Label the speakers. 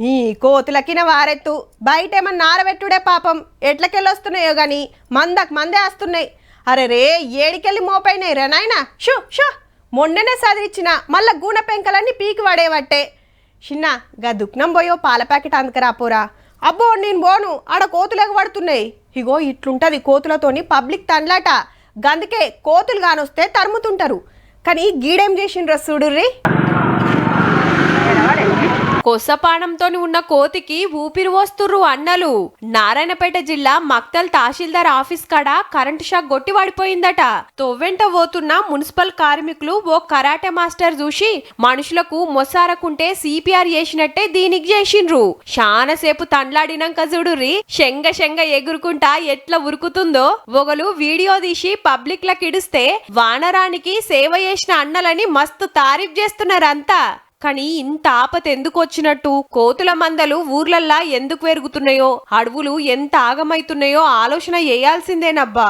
Speaker 1: ఈ కోతులకిన వారెత్తు బయటేమన్నా నారబెట్టుడే పాపం ఎట్లకెళ్ళొస్తున్నాయో గాని మందే వస్తున్నాయి. అరే రే ఏడికెళ్ళి మోపైనాయి రే నాయనా. షూ షూ మొన్ననే సదిరిచ్చిన మళ్ళా గూనె పెంకలన్నీ పీకి పడేవట్టే. చిన్న గా దుఃఖనం పోయో పాల ప్యాకెట్ అందుకరాపోరా. అబ్బో నేను పోను, ఆడ కోతులకు పడుతున్నాయి. ఇగో ఇట్లుంటది కోతులతోని పబ్లిక్ తండ్లాట. గందుకే కోతులు కానొస్తే తరుముతుంటారు. కానీ గీడేం చేసిండ్రు చూడుర్రీ.
Speaker 2: కొసపానంతోని ఉన్న కోతికి ఊపిరి పోస్తుర్రు అన్నలు. నారాయణపేట జిల్లా మక్తల్ తహసీల్దార్ ఆఫీస్ కాడ కరెంటు షాక్ కొట్టి పడిపోయిందట. తొవ్వెంట పోతున్న మున్సిపల్ కార్మికులు ఓ కరాటే మాస్టర్ చూసి మనుషులకు మొసారకుంటే సిపిఆర్ చేసినట్టే దీనికి చేసిండ్రు. చాలాసేపు తండ్లాడినాక చూడుర్రి శంగ ఎగురుకుంటా ఎట్లా ఉరుకుతుందో. ఒకలు వీడియో తీసి పబ్లిక్ లకు ఇడిస్తే వానరానికి సేవ చేసిన అన్నలని మస్తు తారీఫ్ చేస్తున్నారంతా. కానీ ఇంత ఆపత ఎందుకు వచ్చినట్టు, కోతుల మందలు ఊర్లల్లా ఎందుకు పెరుగుతున్నాయో, అడవులు ఎంత ఆగమైతున్నాయో ఆలోచన చేయాల్సిందేనబ్బా.